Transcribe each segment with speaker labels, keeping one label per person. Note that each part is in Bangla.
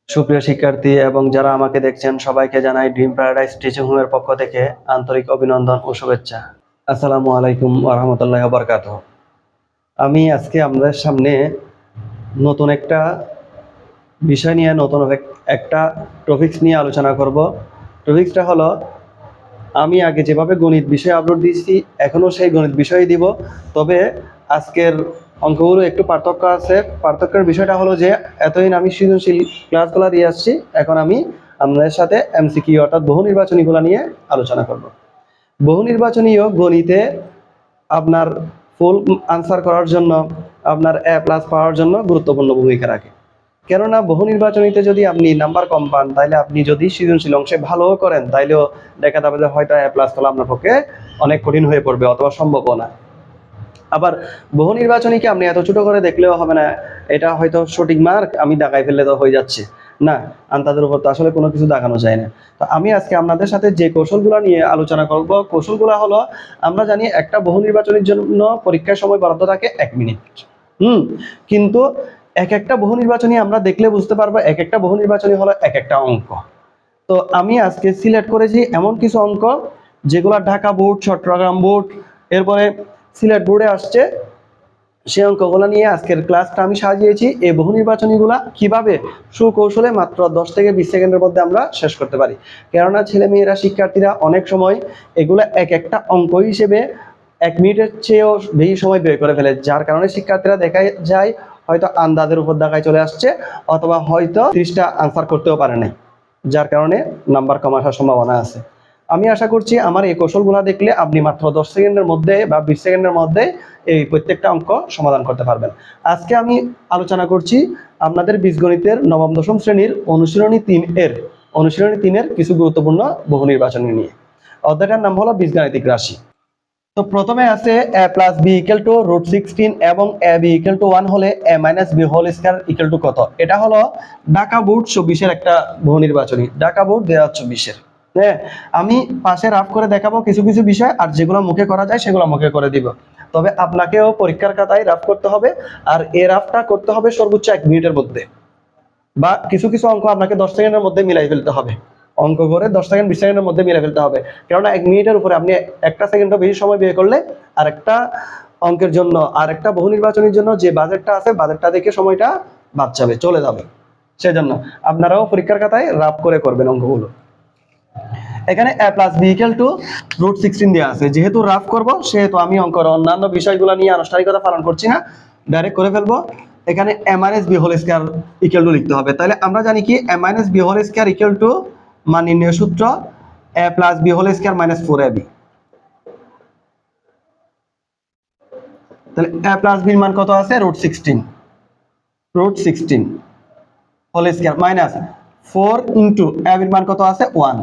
Speaker 1: সুপ্রিয় শিক্ষার্থী এবং যারা আমাকে দেখছেন সবাইকে জানাই ড্রিম প্যারাডাইস টিচিং হোমের পক্ষ থেকে আন্তরিক অভিনন্দন ও শুভেচ্ছা। আসসালামু আলাইকুম ওয়া রাহমাতুল্লাহি ওয়া বারাকাতুহু। আমি আজকে আপনাদের সামনে নতুন একটা বিষয় নিয়ে নতুন একটা টপিকস নিয়ে আলোচনা করব। টপিকসটা হলো, আমি আগে যেভাবে গণিত বিষয় আপলোড দিয়েছি এখনও সেই গণিত বিষয় দিব, তবে আজকের অঙ্কগুলো একটু পার্থক্য আছে। পার্থক্যের বিষয়টা হলো যে এতদিন আমি সৃজনশীল ক্লাসগুলো দিয়ে আসছি, এখন আমি আপনাদের সাথে এমসিকিউ অর্থাৎ বহু নির্বাচনীগুলো নিয়ে আলোচনা করব। বহু নির্বাচনীয় গণিতে আপনার ফুল আনসার করার জন্য, আপনার A+ পাওয়ার জন্য গুরুত্বপূর্ণ ভূমিকা রাখে। কেননা বহু নির্বাচনীতে যদি আপনি নাম্বার কম পান, তাহলে আপনি যদি সৃজনশীল অংশে ভালো করেন, তাইলেও দেখা যাবে যে হয়তো A+ তোলা আপনার পক্ষে অনেক কঠিন হয়ে পড়বে অথবা সম্ভবও না। আবার বহু নির্বাচনীকে আপনি এত ছোট করে দেখলেও হবে না, এটা হয়তো সঠিক মার্ক আমি দাগাই ফেললে তো হয়ে যাচ্ছে না, আন্দাজের উপর তো আসলে কোনো কিছু দাগানো যায় না। তো আমি আজকে আপনাদের সাথে যে কৌশলগুলো নিয়ে আলোচনা করব, কৌশলগুলো হলো, আমরা জানি একটা বহু নির্বাচনের জন্য পরীক্ষার সময় বরাদ্দ থাকে 1 মিনিট। কিন্তু এক একটা বহু নির্বাচনী আমরা দেখলে বুঝতে পারবো এক একটা বহু নির্বাচনী হলো এক একটা অঙ্ক। তো আমি আজকে সিলেক্ট করেছি এমন কিছু অঙ্ক যেগুলো ঢাকা বোর্ড, চট্টগ্রাম বোর্ড, এরপরে সিলেট বোর্ডে আসছে, সেই অঙ্কগুলো নিয়ে আজকের ক্লাসটা আমি সাজিয়েছি। এই বহু নির্বাচনীগুলা কিভাবে সুকৌশলে মাত্র 10 থেকে 20 সেকেন্ডের মধ্যে আমরা শেষ করতে পারি। কেননা ছেলেমেয়েরা, শিক্ষার্থীরা অনেক সময় এগুলো এক একটা অঙ্ক হিসেবে 1 মিনিটের চেয়েও বেশি সময় ব্যয় করে ফেলে, যার কারণে শিক্ষার্থীরা দেখা যায় হয়তো আন্দাজের উপর দেখায় চলে আসছে, অথবা হয়তো 30টা আনসার করতেও পারে নাই, যার কারণে নাম্বার কম আসার সম্ভাবনা আছে। আমি আশা করছি আমার এই কৌশলগুলো দেখলে আপনি মাত্র 10 সেকেন্ডের মধ্যে বা 20 সেকেন্ডের মধ্যে এই প্রত্যেকটা অঙ্ক সমাধান করতে পারবেন। আজকে আমি আলোচনা করছি আপনাদের বীজগণিতের নবম দশম শ্রেণীর অনুশীলনী 3 এর কিছু গুরুত্বপূর্ণ বহু নির্বাচনী নিয়ে। অধ্যায়টার নাম হলো বীজগাণিতিক রাশি। তো প্রথমে আছে a+b = √16 এবং ab = 1 হলে a-b² কত। এটা হলো ঢাকা বোর্ড 24-এর একটা বহু নির্বাচনী, ঢাকা বোর্ড 2024-এর। হ্যাঁ, আমি পাশে রাফ করে দেখাবো কিছু কিছু বিষয়, আর যেগুলো মুখে করা যায় সেগুলো মুখে করে দিব। তবে আপনাকেও পরীক্ষার খাতায় রাফ করতে হবে, আর এই রাফটা করতে হবে সর্বোচ্চ 1 মিনিটের মধ্যে, বা কিছু কিছু অঙ্ক আপনাকে 10 সেকেন্ডের মধ্যে মিলাই ফেলতে হবে। অঙ্ক করে 10 সেকেন্ড 20 সেকেন্ডের মধ্যে মিলাই ফেলতে হবে, কেননা 1 মিনিটের উপরে আপনি একটা সেকেন্ডও বেশি সময় ব্যয় করলে আরেকটা অঙ্কের জন্য, আরেকটা বহু নির্বাচনের জন্য যে বাজেটটা আছে, বাজেটটা দেখে সময়টা বাদ যাবে, চলে যাবে। সেজন্য আপনারাও পরীক্ষার খাতায় রাফ করে করবেন অঙ্কগুলো। এখানে a+b = √16 দেওয়া আছে, যেহেতু রাফ করব সেহেতু আমি অঙ্কের অন্যান্য বিষয়গুলো নিয়ে আনুষ্ঠানিকতা পালন করছি না, ডাইরেক্ট করে ফেলবো। এখানে a-b² লিখতে হবে। তাহলে আমরা জানি কি a-b² মান নির্ণয় সূত্র a+b² - 4ab। তাহলে a+b এর মান কত আছে? √16 √16² মাইনাস 4 ইনটু ab এর মান কত আছে? 1।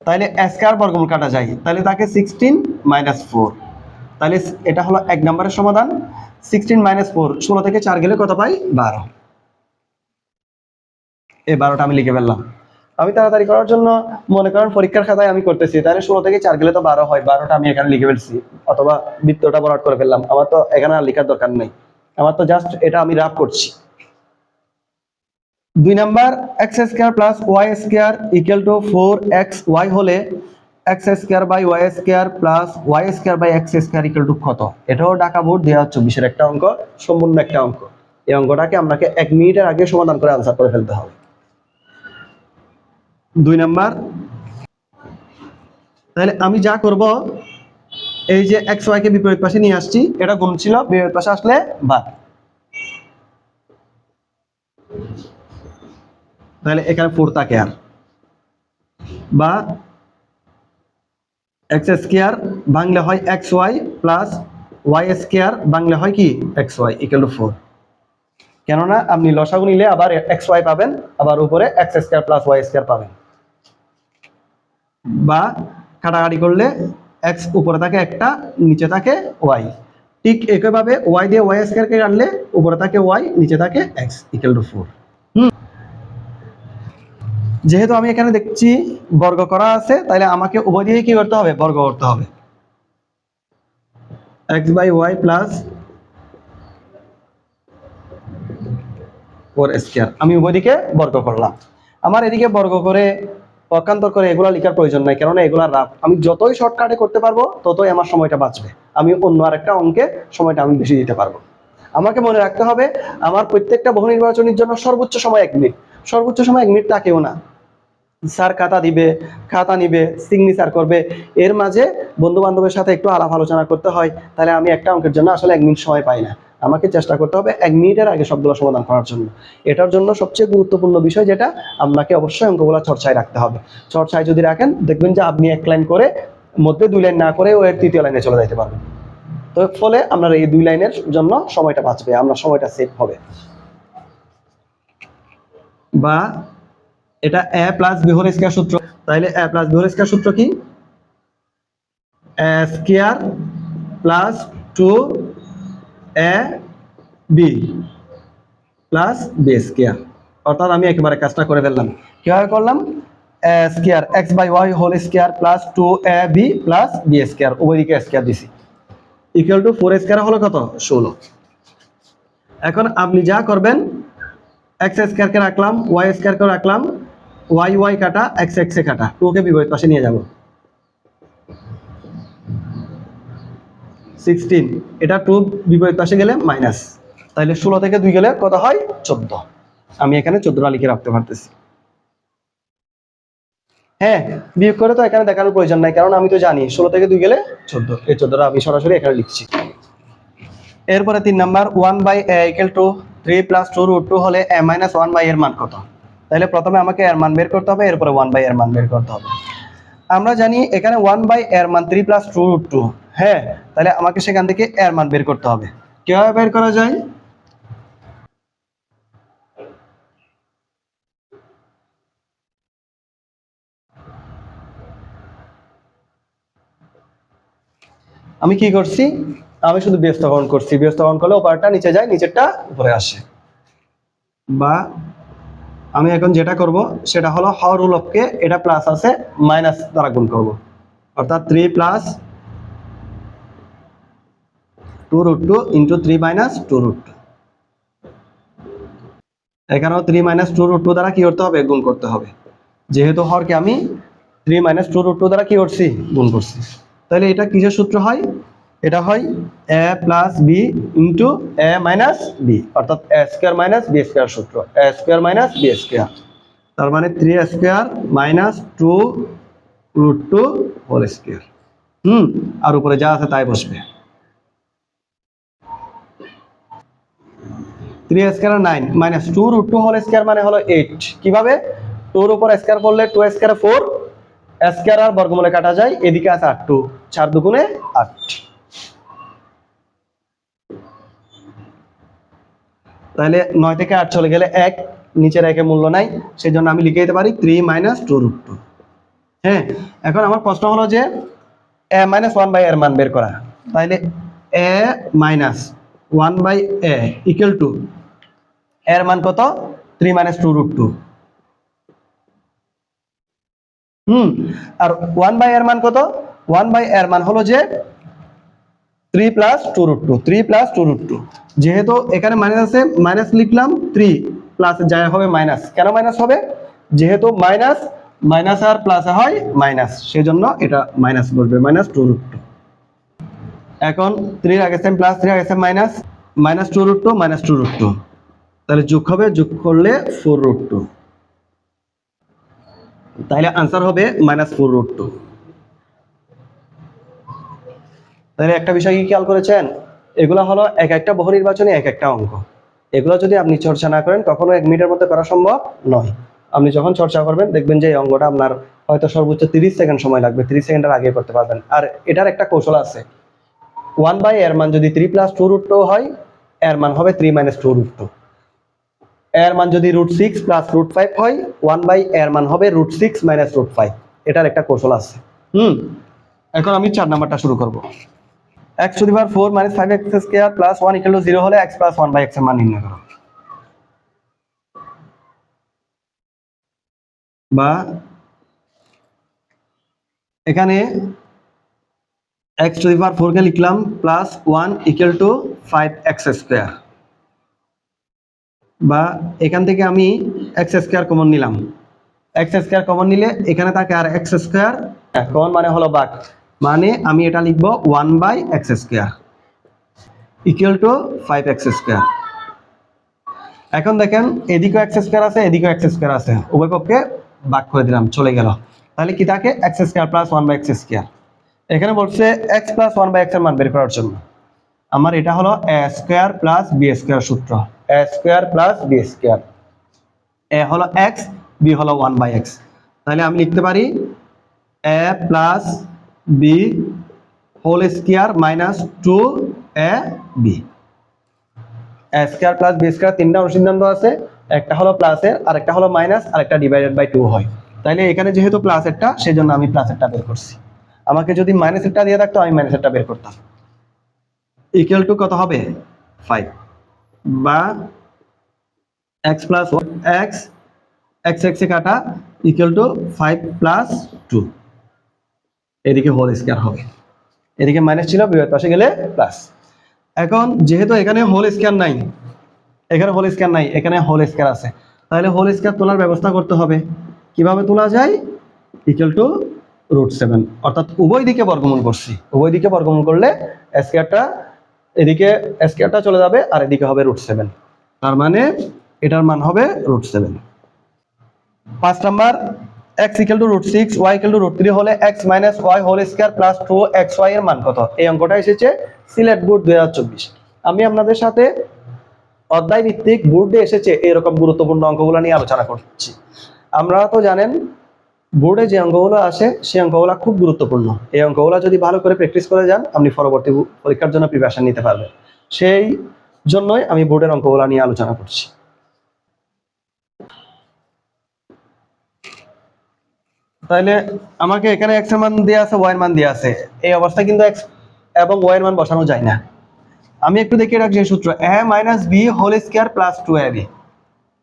Speaker 1: তাহলে স্কয়ার বর্গমূল কাটা যায়, তাহলে থাকে 16 - 4। তাহলে এটা হলো 1 নম্বরের সমাধান। 16 - 4, 16 থেকে 4 গেলে কত পাই? 12। এই 12টা আমি লিখে ফেললাম। আমি তাড়াতাড়ি করার জন্য, মনে করেন পরীক্ষার খাতায় আমি করতেছি, তাহলে 16 থেকে 4 গেলে তো 12 হয়, 12টা আমি এখানে লিখে ফেলছি, অথবা বৃত্তটা বরাদ করে ফেললাম। আমার তো এখানে আর লেখার দরকার নেই, আমার তো জাস্ট এটা আমি রাফ করছি। 2 নাম্বার x² + y² = 4xy হলে x² / y² + y² / x² কত। এটাও ঢাকা বোর্ড 2024-এর একটা অঙ্ক, সম্পূর্ণ একটা অঙ্ক। এই অঙ্কটাকে আপনাকে 1 মিনিটের আগে সমাধান করে আনসার করে ফেলতে হবে। 2 নাম্বার, তাহলে আমি যা করব, এই যে xy কে বিপরীত পাশে নিয়ে আসছি, এটা গুণ ছিল, বিপরীত পাশে আসলে বাদ। তাহলে এখানে 4 থাকে, আর বা x² বাংলা হয় xy প্লাস y² বাংলা হয় কি xy = 4। কেননা আপনি লসাগু নিলে আবার xy পাবেন, আবার উপরে x² + y² পাবেন, বা কাটাকাটি করলে x উপরে থাকে একটা, নিচে থাকে y। ঠিক একইভাবে y দিয়ে y² কে কাটলে উপরে থাকে y, নিচে থাকে x = 4। যেহেতু আমি এখানে দেখছি বর্গ করা আছে, তাহলে আমাকে উভয় দিয়ে কি করতে হবে? বর্গ করতে হবে। x/y + 4 square. আমি উভয় দিকে বর্গ করলাম। আমার এদিকে বর্গ করে পক্ষান্তর করে এগুলা লেখার প্রয়োজন নাই, কারণ এগুলা রাফ। আমি যতই শর্টকাটে করতে পারবো ততই আমার সময়টা বাঁচবে। আমি অন্য আরেকটা অঙ্কে সময়টা আমি বেশি দিতে পারবো। আমাকে মনে রাখতে হবে আমার প্রত্যেকটা বহু নির্বাচনের জন্য সর্বোচ্চ সময় 1 মিনিট। সর্বোচ্চ সময় 1 মিনিট তাকেও না। স্যার খাতা দিবে, খাতা নিবে, সিগনেচার করবে, এর মাঝে বন্ধু বান্ধবের সাথে একটু আলাপ আলোচনা করতে হয়, তাহলে আমি একটা অঙ্কের জন্য আসলে 1 মিনিট সময় পাই না। আমাকে চেষ্টা করতে হবে 1 মিনিটের আগে সবগুলো সমাধান করার জন্য। এটার জন্য সবচেয়ে গুরুত্বপূর্ণ বিষয় যেটা, আপনাকে অবশ্যই অঙ্কগুলো চর্চায় রাখতে হবে। চর্চায় যদি রাখেন দেখবেন যে আপনি 1 লাইন করে মধ্যে 2 লাইন না করে এর 3য় লাইনে চলে যাইতে পারবেন। তো ফলে আপনার এই 2 লাইনের জন্য সময়টা বাঁচবে, আপনার সময়টা সেভ হবে। বা এটা a plus b whole square সূত্র। তাইলে a plus b whole square সূত্র কি? a square plus 2ab plus b square. অর্থাৎ আমি একেবারে কাজটা করে ফেললাম। কিভাবে করলাম? a square x by y whole square plus 2ab plus b square, উভয় দিকে স্কয়ার দিছি, ইকুয়াল টু 4 স্কয়ার হলো কত? 16। এখন আপনি যা করবেন, x স্কয়ার কে রাখলাম, y স্কয়ার কে রাখলাম, y y কাটা, x x এ কাটা, 2 কে বিপরীত পাশে নিয়ে যাব। 16, এটা 2 বিপরীত পাশে গেলে মাইনাস, তাহলে 16 থেকে 2 গেলে কত হয়? 14। আমি এখানে 14টা লিখে রাখতে পারতেছি। হ্যাঁ, বিয়োগ করে তো এখানে দেখানোর প্রয়োজন নাই, কারণ আমি তো জানি 16 থেকে 2 গেলে 14। এই 14টা আমি সরাসরি এখানে লিখছি। এরপরে 3 নাম্বার, 1/a = 3 + 2√2 হলে a - 1/a এর মান কত? তাহলে প্রথমে আমাকে এর মান বের করতে হবে, এরপরে 1/a এর মান বের করতে হবে। আমরা জানি এখানে 1/a এর মান 3 + 2√2। হ্যাঁ, তাহলে আমাকে সেখান থেকে এর মান বের করতে হবে। কিভাবে বের করা যায়? আমি কি করছি? আমি শুধু ব্যস্তকরণ করছি। ব্যস্তকরণ করলে ওপারটা নিচে যায়, নিচেরটা উপরে আসে। বা আমি এখন যেটা করব সেটা হলো হর উলবকে, এটা প্লাস আছে, মাইনাস দ্বারা গুণ করব। অর্থাৎ 3 + 2√2 × 3 - 2√2। এখানেও 3 - 2√2 দ্বারা কি করতে হবে? গুণ করতে হবে। যেহেতু হরকে আমি 3 - 2√2 দ্বারা কি করছি? গুণ করছি। তাহলে এটা কিসের সূত্র হয়? এটা হয় a + b × a - b, অর্থাৎ a স্কয়ার - b স্কয়ার সূত্র, a স্কয়ার - b স্কয়ার। তার মানে 3 স্কয়ার - 2√2 হোল স্কয়ার। আর উপরে যা আছে তাই বসবে। 3 স্কয়ার 9 - 2√2 হোল স্কয়ার মানে হলো 8। কিভাবে? 2 এর উপর স্কয়ার করলে 2 স্কয়ার 4, স্কয়ার আর বর্গমূলে কাটা যায়, এদিকে আছে 8, 4 দুগুণে 8। তাহলে 9 থেকে 8 চলে গেলে 1, নিচের 1 এর মূল্য নাই, সেজন্য আমি লিখে দিতে পারি 3 - 2√2। হ্যাঁ, এখন আমার প্রশ্ন হলো যে a - 1/a এর মান বের করা। তাহলে a - 1/a = এর মান কত? 3 - 2√2। আর 1/a এর মান কত? 1/a এর মান হলো যে 3 + 2√2, 3 + 2√2। যেহেতু এখানে মাইনাস আছে, মাইনাস লিখলাম, 3 প্লাস যায় হবে মাইনাস। কেন মাইনাস হবে? যেহেতু মাইনাস, মাইনাস আর প্লাসে হয় মাইনাস, সেজন্য এটা মাইনাস বসবে, -2√2। এখন 3 আগে সেম প্লাস, 3 আগে সেম মাইনাস, -2√2 -2√2, তাহলে যোগ হবে, যোগ করলে 4√2। তাহলে आंसर হবে -4√2। তাহলে একটা বিষয় কি খেয়াল করেছেন? এগুলো হলো এক একটা বহু নির্বাচনী এক একটা অঙ্ক। এগুলো যদি আপনি চর্চা না করেন কখনো 1 মিনিটের মধ্যে করা সম্ভব নয়। আপনি যখন চর্চা করবেন দেখবেন যে এই অঙ্কটা আপনার হয়তো সর্বোচ্চ 30 সেকেন্ড সময় লাগবে, 30 সেকেন্ডের আগে করতে পারবেন। আর এটার একটা কৌশল আছে, 1/a এর মান যদি 3 + 2√2 হয়, এর মান হবে 3 - 2√2। এর মান যদি √6 + √5 হয়, 1/a এর মান হবে √6 - √5। এটার একটা কৌশল আছে। এখন আমি 4 নাম্বারটা শুরু করব। x⁴ - 5x² + 1 = 0 হলে x + 1/x এর মান নির্ণয় করো। বা এখানে x⁴ কে লিখলাম +1 = 5x²। বা এখান থেকে আমি এক্স স্কোয়ার কমন নিলাম, এক্স স্কোয়ার কমন নিলে এখানে থাকে আর এক্স স্কোয়ার কমন মানে হলো ভাগ, মানে আমি এটা লিখবো 1/x square equal to 5x square. এখন দেখেন এদিকেও এক্স স্কোয়ার আছে, এদিকেও এক্স স্কোয়ার আছে, উভয় পক্ষে ভাগ করে দিলাম, চলে গেল। তাহলে কি থাকে x square plus 1/x square. এখানে বলছে এক্স প্লাস 1/x এর মান বের করার জন্য আমার এটা হলো A square plus B square সূত্র, A square plus B square. A হলো এক্স, বি হলো 1/x। তাহলে আমি লিখতে পারি A plus B whole square minus 2ab। A square plus B square তিনটা অনুসিদ্ধান্ত আছে, একটা হলো প্লাসের, আরেকটা হলো মাইনাস, আরেকটা ডিভাইডেড বাই 2 হয়। তাইলে এখানে যেহেতু প্লাসেরটা সেজন্য আমি প্লাসেরটা বের করছি, আমাকে যদি মাইনাসেরটা দিয়ে থাকতো আমি মাইনাসেরটা বের করতাম। ইকুয়াল টু কত হবে 5 বা x প্লাস এক্স এক্স এক্সে কাটা ইকুয়াল টু 5 প্লাস 2, এদিকে হোল স্কয়ার হবে, এদিকে মাইনাস ছিল বিপরীত পাশে গেলে প্লাস। এখন যেহেতু এখানে হোল স্কয়ার নাই, এখানে হোল স্কয়ার নাই, এখানে হোল স্কয়ার আছে, তাহলে হোল স্কয়ার তোলার ব্যবস্থা করতে হবে। কিভাবে তোলা যায়? ইকুয়াল টু √7, অর্থাৎ উভয় দিকে বর্গমূল করছি, উভয় দিকে বর্গমূল করলে স্কয়ারটা এদিকে স্কয়ারটা চলে যাবে আর এদিকে হবে √7, তার মানে এটার মান হবে √7। 5 number x equal to √6 y equal to √3 হলে x minus y whole square plus 2xy এর মান কত? এই অঙ্কটা এসেছে সিলেট বোর্ড 2024। আমি আপনাদের সাথে অধ্যায় ভিত্তিক বোর্ডে এসেছে এরকম গুরুত্বপূর্ণ অঙ্কগুলো নিয়ে আলোচনা করছি। আপনারা তো জানেন বোর্ডে যে অঙ্কগুলো আসে সেই অঙ্কগুলো খুব গুরুত্বপূর্ণ। এই অঙ্কগুলো যদি ভালো করে প্র্যাকটিস করে যান আপনি পরবর্তী পরীক্ষার জন্য প্রিপারেশন নিতে পারবেন, সেই জন্যই আমি বোর্ডের অঙ্কগুলো নিয়ে আলোচনা করছি। তাহলে আমাকে এখানে x এর মান দেয়া আছে, y এর মান দেয়া আছে, এই অবস্থায় কিন্তু x এবং y এর মান বসানো যায় না। আমি একটু দেখিয়ে রাখছি সূত্র a minus b whole square plus 2ab,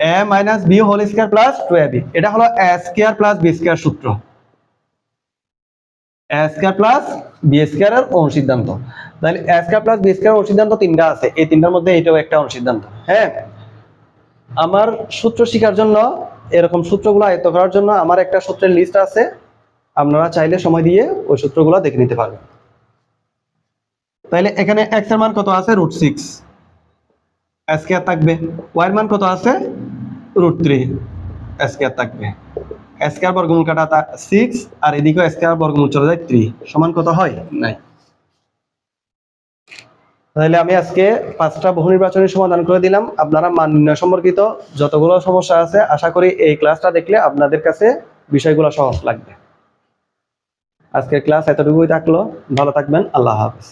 Speaker 1: a minus b whole square plus 2ab, এটা হলো a square plus b square সূত্র, a square plus b square এর অনুসিদ্ধান্ত। তাহলে a square plus b square অনুসিদ্ধান্ত তিনটা আছে, এই তিনটার মধ্যে এটাও একটা অনুসিদ্ধান্ত। হ্যাঁ, আমার সূত্র শেখার জন্য এরকম সূত্রগুলো আয়ত্ত করার জন্য আমার একটা সূত্রের লিস্ট আছে, আপনারা চাইলে সময় দিয়ে ওই সূত্রগুলো দেখে নিতে পারবেন। তাহলে এখানে x এর মান কত আছে? √6, স্কয়ার থাকবে, y এর মান কত আছে? √3, স্কয়ার থাকবে, স্কয়ার বর্গমূল কাটা 6 আর এদিকে স্কয়ার বর্গমূল চলে যায় 3, সমান কত হয়? 9। তাহলে আমি আজকে 5টা বহুনির্বাচনী সমাধান করে দিলাম। আপনারা মান নির্ণয় সম্পর্কিত যতগুলো সমস্যা আছে আশা করি এই ক্লাসটা দেখলে আপনাদের কাছে বিষয়গুলো সহজ লাগবে। আজকের ক্লাস এতটুকুই থাকলো, ভালো থাকবেন, আল্লাহ হাফেজ।